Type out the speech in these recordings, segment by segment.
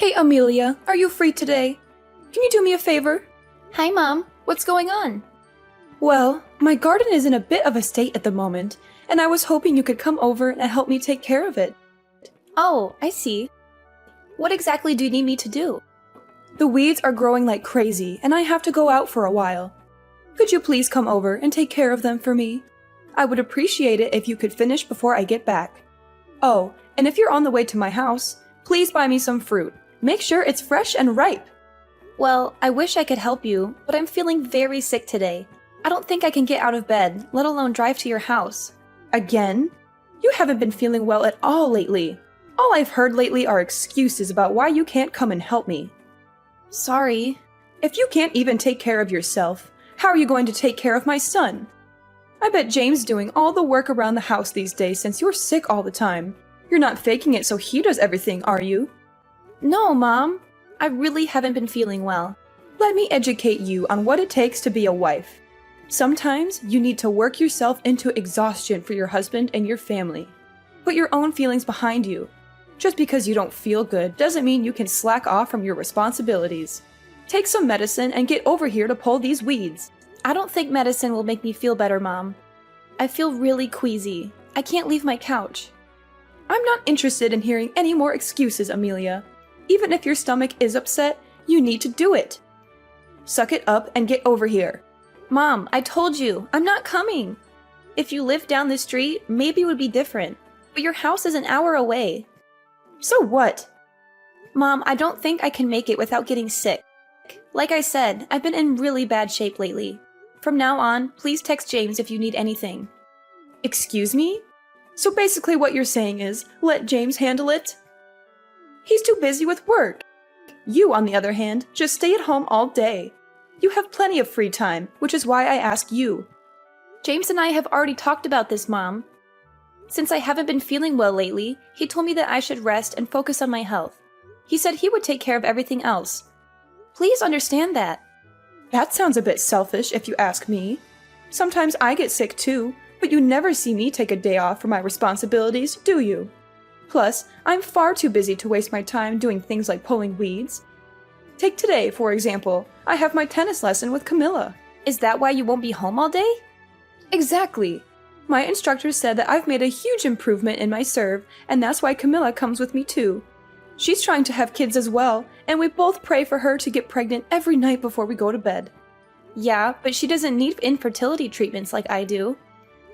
Hey, Amelia, are you free today? Can you do me a favor? Hi, Mom. What's going on? Well, my garden is in a bit of a state at the moment, and I was hoping you could come over and help me take care of it. Oh, I see. What exactly do you need me to do? The weeds are growing like crazy, and I have to go out for a while. Could you please come over and take care of them for me? I would appreciate it if you could finish before I get back. Oh, and if you're on the way to my house, please buy me some fruit. Make sure it's fresh and ripe. Well, I wish I could help you, but I'm feeling very sick today. I don't think I can get out of bed, let alone drive to your house. Again? You haven't been feeling well at all lately. All I've heard lately are excuses about why you can't come and help me. Sorry. If you can't even take care of yourself, how are you going to take care of my son? I bet James is doing all the work around the house these days since you're sick all the time. You're not faking it so he does everything, are you? No, Mom. I really haven't been feeling well. Let me educate you on what it takes to be a wife. Sometimes you need to work yourself into exhaustion for your husband and your family. Put your own feelings behind you. Just because you don't feel good doesn't mean you can slack off from your responsibilities. Take some medicine and get over here to pull these weeds. I don't think medicine will make me feel better, Mom. I feel really queasy. I can't leave my couch. I'm not interested in hearing any more excuses, Amelia. Even if your stomach is upset, you need to do it. Suck it up and get over here. Mom, I told you, I'm not coming. If you lived down the street, maybe it would be different. But your house is an hour away. So what? Mom, I don't think I can make it without getting sick. Like I said, I've been in really bad shape lately. From now on, please text James if you need anything. Excuse me? So basically what you're saying is, let James handle it? He's too busy with work. You, on the other hand, just stay at home all day. You have plenty of free time, which is why I ask you. James and I have already talked about this, Mom. Since I haven't been feeling well lately, he told me that I should rest and focus on my health. He said he would take care of everything else. Please understand that. That sounds a bit selfish, if you ask me. Sometimes I get sick too, but you never see me take a day off from my responsibilities, do you? Plus, I'm far too busy to waste my time doing things like pulling weeds. Take today, for example. I have my tennis lesson with Camilla. Is that why you won't be home all day? Exactly. My instructor said that I've made a huge improvement in my serve, and that's why Camilla comes with me too. She's trying to have kids as well, and we both pray for her to get pregnant every night before we go to bed. Yeah, but she doesn't need infertility treatments like I do.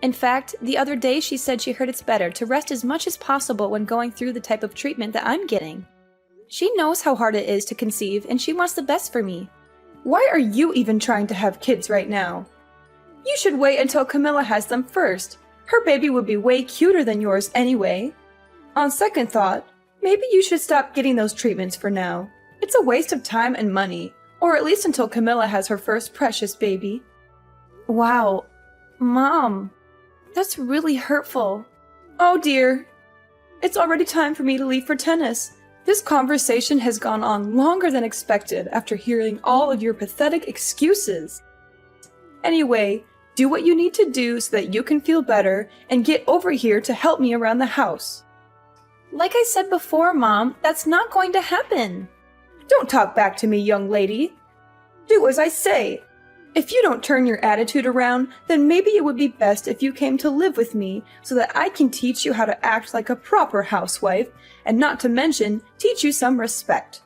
In fact, the other day she said she heard it's better to rest as much as possible when going through the type of treatment that I'm getting. She knows how hard it is to conceive, and she wants the best for me. Why are you even trying to have kids right now? You should wait until Camilla has them first. Her baby would be way cuter than yours anyway. On second thought, maybe you should stop getting those treatments for now. It's a waste of time and money, or at least until Camilla has her first precious baby. Wow, Mom, that's really hurtful. Oh dear. It's already time for me to leave for tennis. This conversation has gone on longer than expected after hearing all of your pathetic excuses. Anyway, do what you need to do so that you can feel better and get over here to help me around the house. Like I said before, Mom, that's not going to happen. Don't talk back to me, young lady. Do as I say. If you don't turn your attitude around, then maybe it would be best if you came to live with me so that I can teach you how to act like a proper housewife, and not to mention, teach you some respect.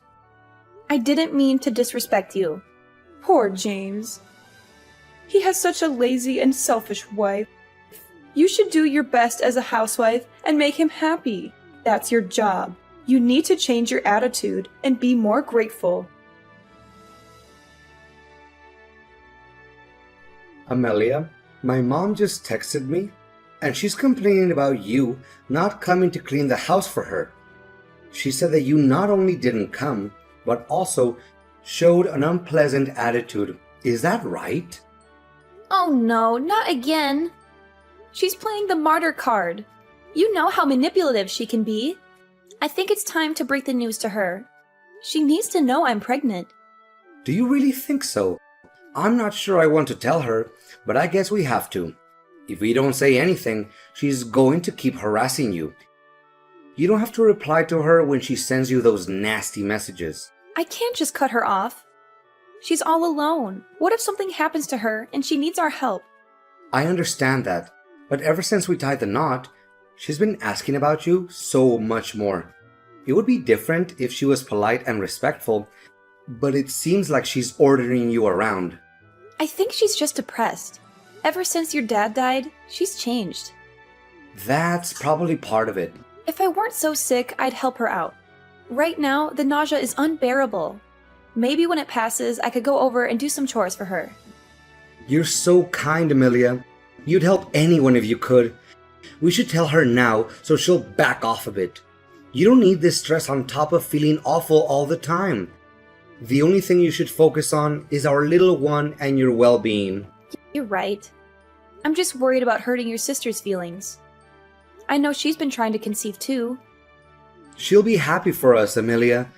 I didn't mean to disrespect you. Poor James. He has such a lazy and selfish wife. You should do your best as a housewife and make him happy. That's your job. You need to change your attitude and be more grateful. Amelia, my mom just texted me, and she's complaining about you not coming to clean the house for her. She said that you not only didn't come, but also showed an unpleasant attitude. Is that right? Oh no, not again. She's playing the martyr card. You know how manipulative she can be. I think it's time to break the news to her. She needs to know I'm pregnant. Do you really think so? I'm not sure I want to tell her, but I guess we have to. If we don't say anything, she's going to keep harassing you. You don't have to reply to her when she sends you those nasty messages. I can't just cut her off. She's all alone. What if something happens to her and she needs our help? I understand that, but ever since we tied the knot, she's been asking about you so much more. It would be different if she was polite and respectful, but it seems like she's ordering you around. I think she's just depressed. Ever since your dad died, she's changed. That's probably part of it. If I weren't so sick, I'd help her out. Right now, the nausea is unbearable. Maybe when it passes, I could go over and do some chores for her. You're so kind, Amelia. You'd help anyone if you could. We should tell her now so she'll back off a bit. You don't need this stress on top of feeling awful all the time. The only thing you should focus on is our little one and your well-being. You're right. I'm just worried about hurting your sister's feelings. I know she's been trying to conceive too. She'll be happy for us, Amelia.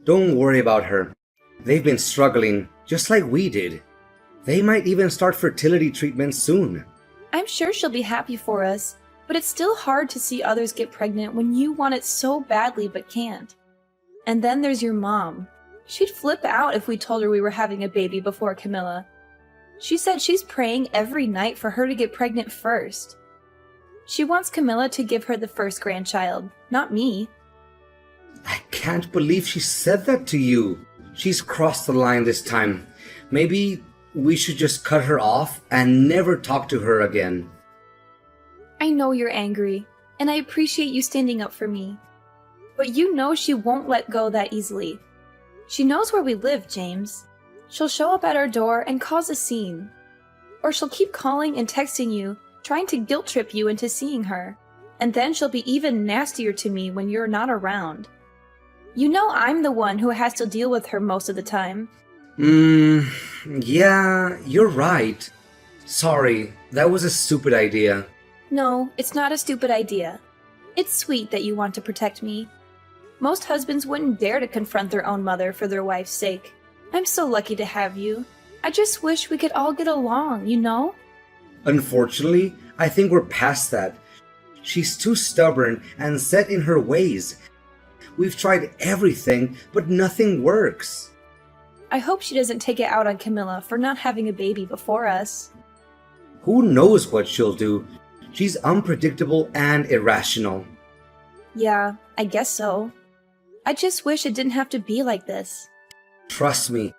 Don't worry about her. They've been struggling, just like we did. They might even start fertility treatment soon. I'm sure she'll be happy for us, but it's still hard to see others get pregnant when you want it so badly but can't. And then there's your mom. She'd flip out if we told her we were having a baby before Camilla. She said she's praying every night for her to get pregnant first. She wants Camilla to give her the first grandchild, not me. I can't believe she said that to you. She's crossed the line this time. Maybe we should just cut her off and never talk to her again. I know you're angry, and I appreciate you standing up for me. But you know she won't let go that easily. She knows where we live, James. She'll show up at our door and cause a scene. Or she'll keep calling and texting you, trying to guilt trip you into seeing her. And then she'll be even nastier to me when you're not around. You know I'm the one who has to deal with her most of the time. Yeah, you're right. Sorry, that was a stupid idea. No, it's not a stupid idea. It's sweet that you want to protect me. Most husbands wouldn't dare to confront their own mother for their wife's sake. I'm so lucky to have you. I just wish we could all get along, you know? Unfortunately, I think we're past that. She's too stubborn and set in her ways. We've tried everything, but nothing works. I hope she doesn't take it out on Camilla for not having a baby before us. Who knows what she'll do? She's unpredictable and irrational. Yeah, I guess so. I just wish it didn't have to be like this. Trust me,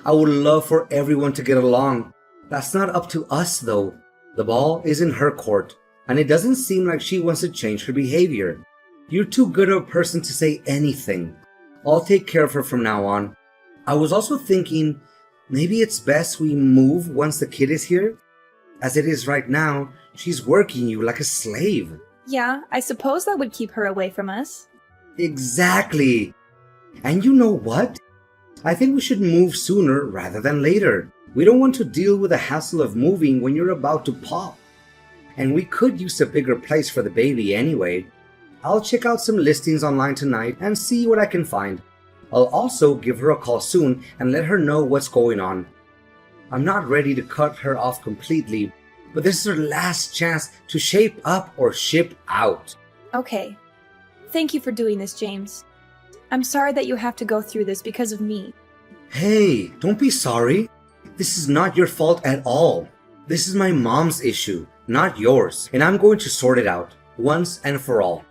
I would love for everyone to get along. That's not up to us, though. The ball is in her court, and it doesn't seem like she wants to change her behavior. You're too good of a person to say anything. I'll take care of her from now on. I was also thinking, maybe it's best we move once the kid is here? As it is right now, she's working you like a slave. Yeah, I suppose that would keep her away from us. Exactly. And you know what? I think we should move sooner rather than later. We don't want to deal with the hassle of moving when you're about to pop. And we could use a bigger place for the baby anyway. I'll check out some listings online tonight and see what I can find. I'll also give her a call soon and let her know what's going on. I'm not ready to cut her off completely, but this is her last chance to shape up or ship out. Okay. Thank you for doing this, James. I'm sorry that you have to go through this because of me. Hey, don't be sorry. This is not your fault at all. This is my mom's issue, not yours, and I'm going to sort it out once and for all.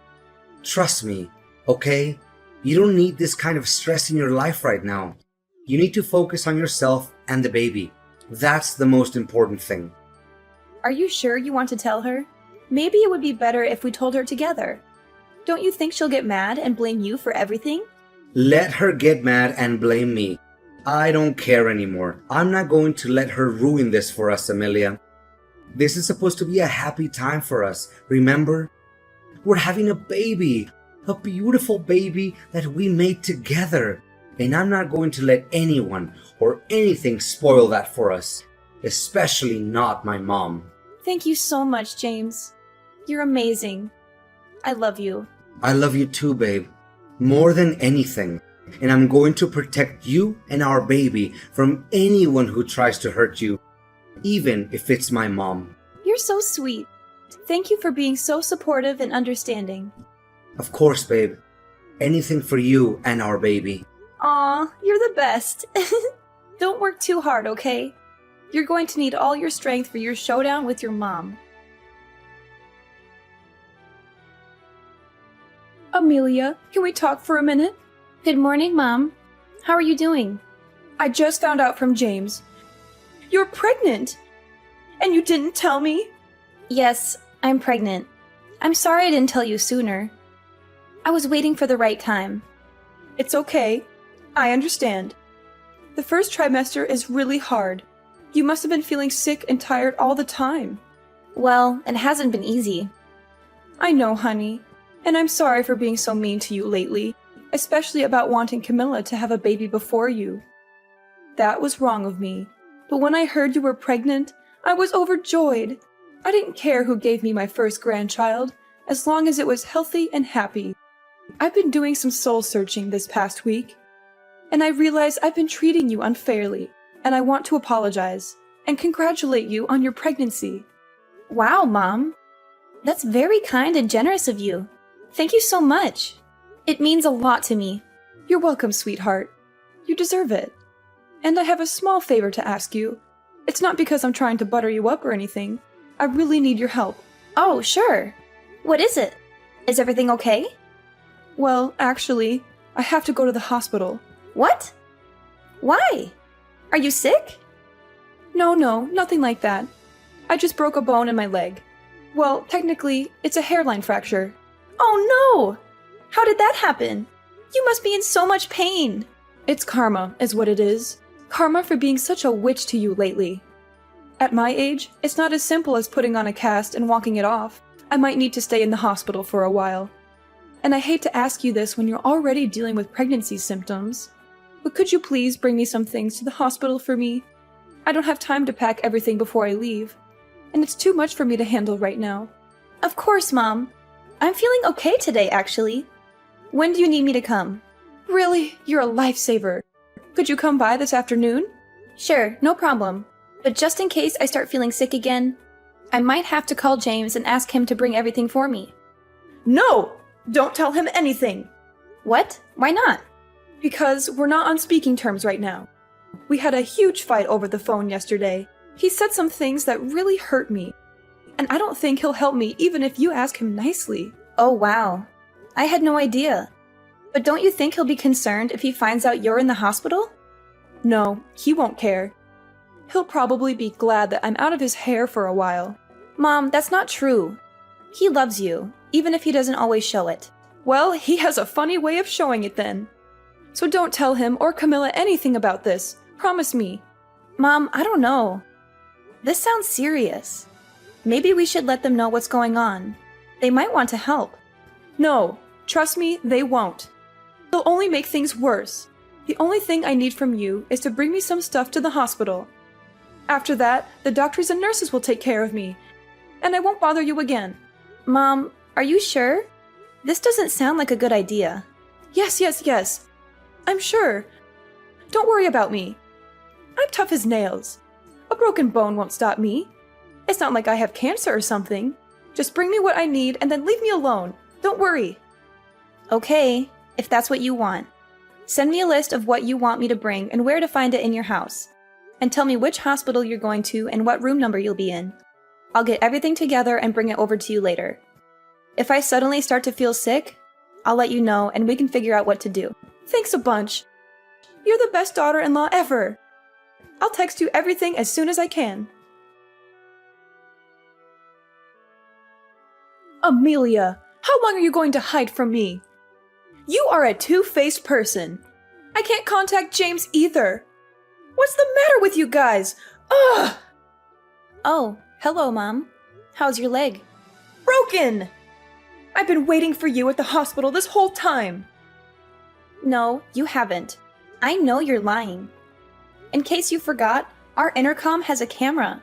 Trust me, okay? You don't need this kind of stress in your life right now. You need to focus on yourself and the baby. That's the most important thing. Are you sure you want to tell her? Maybe it would be better if we told her together. Don't you think she'll get mad and blame you for everything? Let her get mad and blame me. I don't care anymore. I'm not going to let her ruin this for us, Amelia. This is supposed to be a happy time for us, remember? We're having a baby. A beautiful baby that we made together. And I'm not going to let anyone or anything spoil that for us. Especially not my mom. Thank you so much, James. You're amazing. I love you. I love you too, babe. More than anything. And I'm going to protect you and our baby from anyone who tries to hurt you. Even if it's my mom. You're so sweet. Thank you for being so supportive and understanding. Of course, babe. Anything for you and our baby. Aw, you're the best. Don't work too hard, okay? You're going to need all your strength for your showdown with your mom. Amelia, can we talk for a minute? Good morning, Mom. How are you doing? I just found out from James. You're pregnant! And you didn't tell me? Yes, I'm pregnant. I'm sorry I didn't tell you sooner. I was waiting for the right time. It's okay. I understand. The first trimester is really hard. You must have been feeling sick and tired all the time. Well, it hasn't been easy. I know, honey. And I'm sorry for being so mean to you lately, especially about wanting Camilla to have a baby before you. That was wrong of me. But when I heard you were pregnant, I was overjoyed. I didn't care who gave me my first grandchild, as long as it was healthy and happy. I've been doing some soul searching this past week, and I realize I've been treating you unfairly, and I want to apologize and congratulate you on your pregnancy. Wow, Mom. That's very kind and generous of you. Thank you so much. It means a lot to me. You're welcome, sweetheart. You deserve it. And I have a small favor to ask you. It's not because I'm trying to butter you up or anything. I really need your help. Oh, sure. What is it? Is everything okay? Well, actually, I have to go to the hospital. What? Why? Are you sick? No, nothing like that. I just broke a bone in my leg. Well, technically, it's a hairline fracture. Oh no! How did that happen? You must be in so much pain. It's karma, is what it is. Karma for being such a witch to you lately. At my age, it's not as simple as putting on a cast and walking it off. I might need to stay in the hospital for a while. And I hate to ask you this when you're already dealing with pregnancy symptoms. But could you please bring me some things to the hospital for me? I don't have time to pack everything before I leave. And it's too much for me to handle right now. Of course, Mom. I'm feeling okay today, actually. When do you need me to come? Really? You're a lifesaver. Could you come by this afternoon? Sure, no problem. But just in case I start feeling sick again, I might have to call James and ask him to bring everything for me. No! Don't tell him anything! What? Why not? Because we're not on speaking terms right now. We had a huge fight over the phone yesterday. He said some things that really hurt me. And I don't think he'll help me even if you ask him nicely. Oh, wow. I had no idea. But don't you think he'll be concerned if he finds out you're in the hospital? No, he won't care. He'll probably be glad that I'm out of his hair for a while. Mom, that's not true. He loves you, even if he doesn't always show it. Well, he has a funny way of showing it then. So don't tell him or Camilla anything about this. Promise me. Mom, I don't know. This sounds serious. Maybe we should let them know what's going on. They might want to help. No, trust me, they won't. They'll only make things worse. The only thing I need from you is to bring me some stuff to the hospital. After that, the doctors and nurses will take care of me, and I won't bother you again. Mom, are you sure? This doesn't sound like a good idea. Yes. I'm sure. Don't worry about me. I'm tough as nails. A broken bone won't stop me. It's not like I have cancer or something. Just bring me what I need and then leave me alone. Don't worry. Okay, if that's what you want. Send me a list of what you want me to bring and where to find it in your house. And tell me which hospital you're going to and what room number you'll be in. I'll get everything together and bring it over to you later. If I suddenly start to feel sick, I'll let you know and we can figure out what to do. Thanks a bunch. You're the best daughter-in-law ever. I'll text you everything as soon as I can. Amelia, how long are you going to hide from me? You are a two-faced person. I can't contact James either. What's the matter with you guys? Ugh! Oh, hello, Mom. How's your leg? Broken! I've been waiting for you at the hospital this whole time. No, you haven't. I know you're lying. In case you forgot, our intercom has a camera.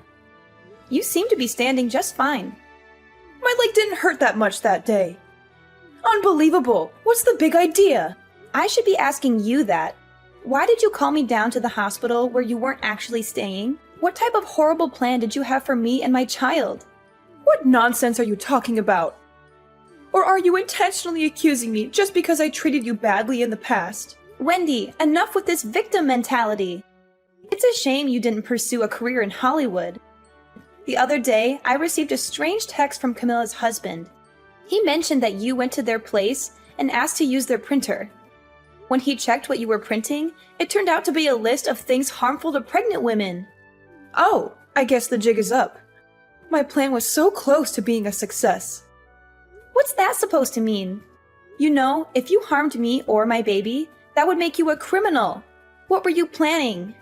You seem to be standing just fine. My leg didn't hurt that much that day. Unbelievable! What's the big idea? I should be asking you that. Why did you call me down to the hospital where you weren't actually staying? What type of horrible plan did you have for me and my child? What nonsense are you talking about? Or are you intentionally accusing me just because I treated you badly in the past? Wendy, enough with this victim mentality. It's a shame you didn't pursue a career in Hollywood. The other day, I received a strange text from Camilla's husband. He mentioned that you went to their place and asked to use their printer. When he checked what you were printing, it turned out to be a list of things harmful to pregnant women. Oh, I guess the jig is up. My plan was so close to being a success. What's that supposed to mean? You know, if you harmed me or my baby, that would make you a criminal. What were you planning?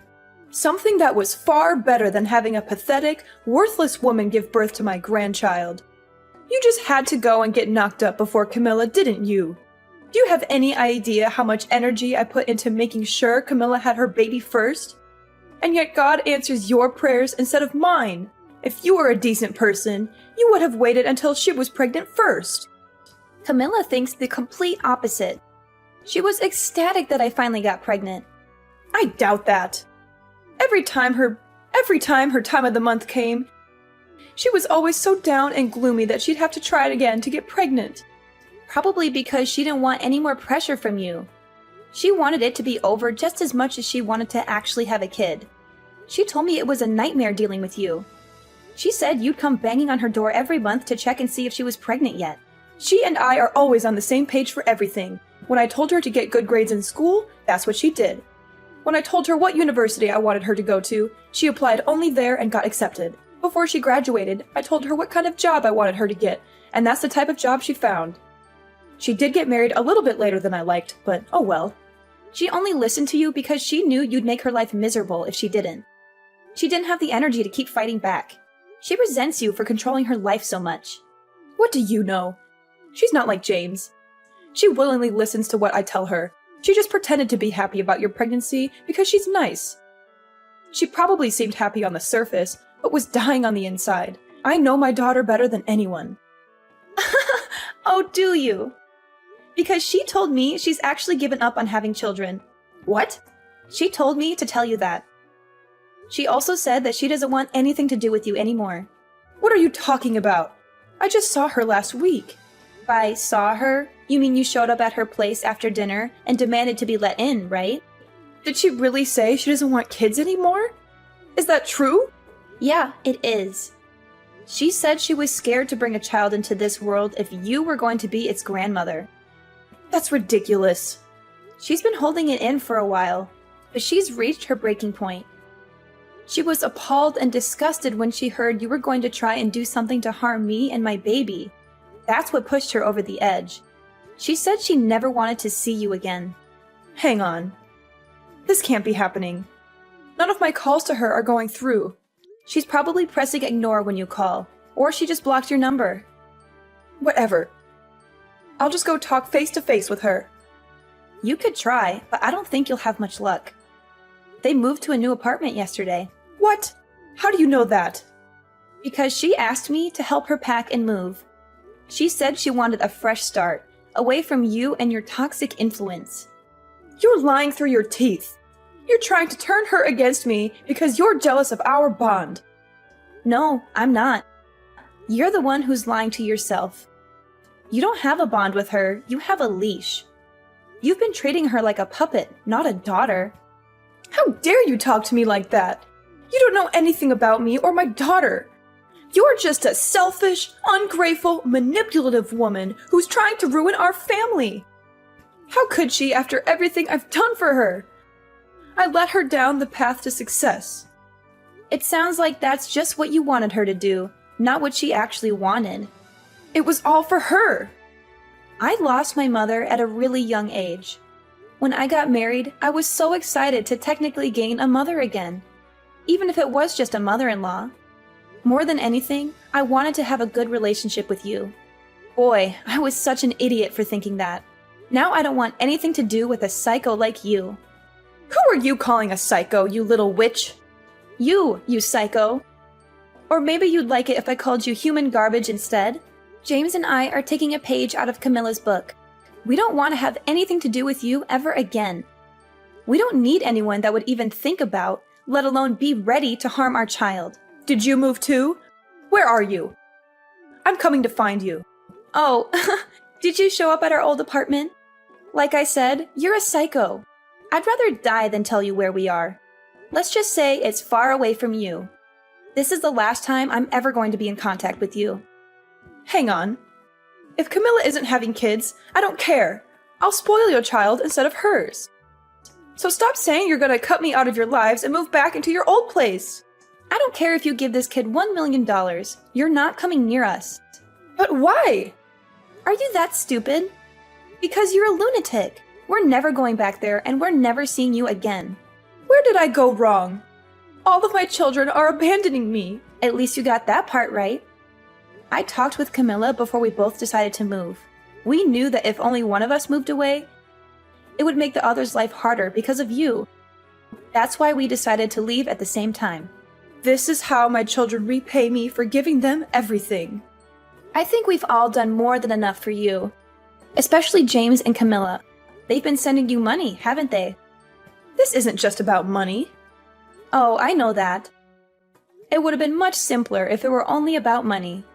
Something that was far better than having a pathetic, worthless woman give birth to my grandchild. You just had to go and get knocked up before Camilla, didn't you? Do you have any idea how much energy I put into making sure Camilla had her baby first? And yet God answers your prayers instead of mine. If you were a decent person, you would have waited until she was pregnant first. Camilla thinks the complete opposite. She was ecstatic that I finally got pregnant. I doubt that. Every time her time of the month came, she was always so down and gloomy that she'd have to try it again to get pregnant. Probably because she didn't want any more pressure from you. She wanted it to be over just as much as she wanted to actually have a kid. She told me it was a nightmare dealing with you. She said you'd come banging on her door every month to check and see if she was pregnant yet. She and I are always on the same page for everything. When I told her to get good grades in school, that's what she did. When I told her what university I wanted her to go to, she applied only there and got accepted. Before she graduated, I told her what kind of job I wanted her to get, and that's the type of job she found. She did get married a little bit later than I liked, but oh well. She only listened to you because she knew you'd make her life miserable if she didn't. She didn't have the energy to keep fighting back. She resents you for controlling her life so much. What do you know? She's not like James. She willingly listens to what I tell her. She just pretended to be happy about your pregnancy because she's nice. She probably seemed happy on the surface, but was dying on the inside. I know my daughter better than anyone. Oh, do you? Because she told me she's actually given up on having children. What? She told me to tell you that. She also said that she doesn't want anything to do with you anymore. What are you talking about? I just saw her last week. By saw her, you mean you showed up at her place after dinner and demanded to be let in, right? Did she really say she doesn't want kids anymore? Is that true? Yeah, it is. She said she was scared to bring a child into this world if you were going to be its grandmother. That's ridiculous. She's been holding it in for a while, but she's reached her breaking point. She was appalled and disgusted when she heard you were going to try and do something to harm me and my baby. That's what pushed her over the edge. She said she never wanted to see you again. Hang on. This can't be happening. None of my calls to her are going through. She's probably pressing ignore when you call, or she just blocked your number. Whatever. I'll just go talk face to face with her. You could try, but I don't think you'll have much luck. They moved to a new apartment yesterday. What? How do you know that? Because she asked me to help her pack and move. She said she wanted a fresh start, away from you and your toxic influence. You're lying through your teeth. You're trying to turn her against me because you're jealous of our bond. No, I'm not. You're the one who's lying to yourself. You don't have a bond with her, you have a leash. You've been treating her like a puppet, not a daughter. How dare you talk to me like that? You don't know anything about me or my daughter. You're just a selfish, ungrateful, manipulative woman who's trying to ruin our family. How could she after everything I've done for her? I let her down the path to success. It sounds like that's just what you wanted her to do, not what she actually wanted. It was all for her. I lost my mother at a really young age. When I got married, I was so excited to technically gain a mother again, even if it was just a mother-in-law. More than anything, I wanted to have a good relationship with you. Boy, I was such an idiot for thinking that. Now I don't want anything to do with a psycho like you. Who are you calling a psycho, you little witch? You psycho. Or maybe you'd like it if I called you human garbage instead? James and I are taking a page out of Camilla's book. We don't want to have anything to do with you ever again. We don't need anyone that would even think about, let alone be ready to harm our child. Did you move too? Where are you? I'm coming to find you. Oh, Did you show up at our old apartment? Like I said, you're a psycho. I'd rather die than tell you where we are. Let's just say it's far away from you. This is the last time I'm ever going to be in contact with you. Hang on. If Camilla isn't having kids, I don't care. I'll spoil your child instead of hers. So stop saying you're gonna cut me out of your lives and move back into your old place. I don't care if you give this kid $1 million. You're not coming near us. But why? Are you that stupid? Because you're a lunatic. We're never going back there, and we're never seeing you again. Where did I go wrong? All of my children are abandoning me. At least you got that part right. I talked with Camilla before we both decided to move. We knew that if only one of us moved away, it would make the other's life harder because of you. That's why we decided to leave at the same time. This is how my children repay me for giving them everything. I think we've all done more than enough for you. Especially James and Camilla. They've been sending you money, haven't they? This isn't just about money. Oh, I know that. It would have been much simpler if it were only about money.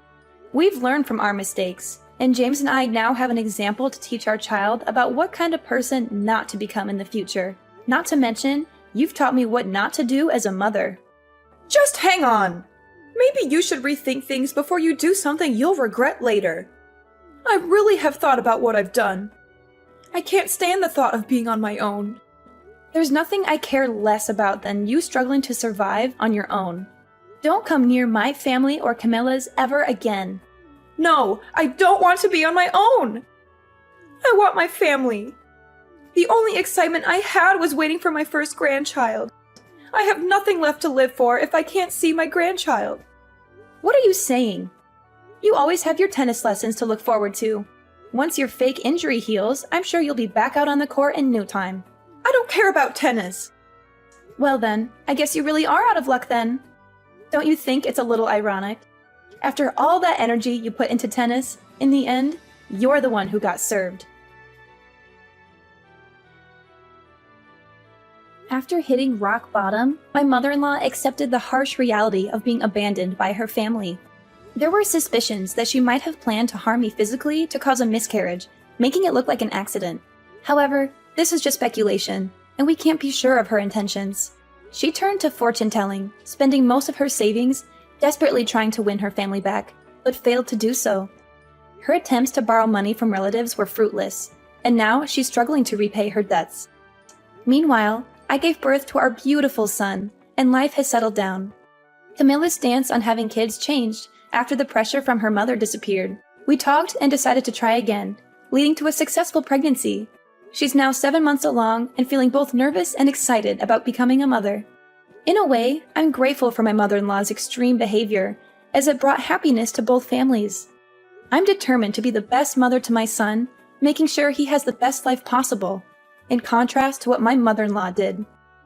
We've learned from our mistakes, and James and I now have an example to teach our child about what kind of person not to become in the future. Not to mention, you've taught me what not to do as a mother. Just hang on! Maybe you should rethink things before you do something you'll regret later. I really have thought about what I've done. I can't stand the thought of being on my own. There's nothing I care less about than you struggling to survive on your own. Don't come near my family or Camilla's ever again. No, I don't want to be on my own. I want my family. The only excitement I had was waiting for my first grandchild. I have nothing left to live for if I can't see my grandchild. What are you saying? You always have your tennis lessons to look forward to. Once your fake injury heals, I'm sure you'll be back out on the court in no time. I don't care about tennis. Well then, I guess you really are out of luck then. Don't you think it's a little ironic? After all that energy you put into tennis, in the end, you're the one who got served. After hitting rock bottom, my mother-in-law accepted the harsh reality of being abandoned by her family. There were suspicions that she might have planned to harm me physically to cause a miscarriage, making it look like an accident. However, this is just speculation, and we can't be sure of her intentions. She turned to fortune-telling, spending most of her savings, desperately trying to win her family back, but failed to do so. Her attempts to borrow money from relatives were fruitless, and now she's struggling to repay her debts. Meanwhile, I gave birth to our beautiful son, and life has settled down. Camilla's stance on having kids changed after the pressure from her mother disappeared. We talked and decided to try again, leading to a successful pregnancy. She's now 7 months along and feeling both nervous and excited about becoming a mother. In a way, I'm grateful for my mother-in-law's extreme behavior, as it brought happiness to both families. I'm determined to be the best mother to my son, making sure he has the best life possible, in contrast to what my mother-in-law did.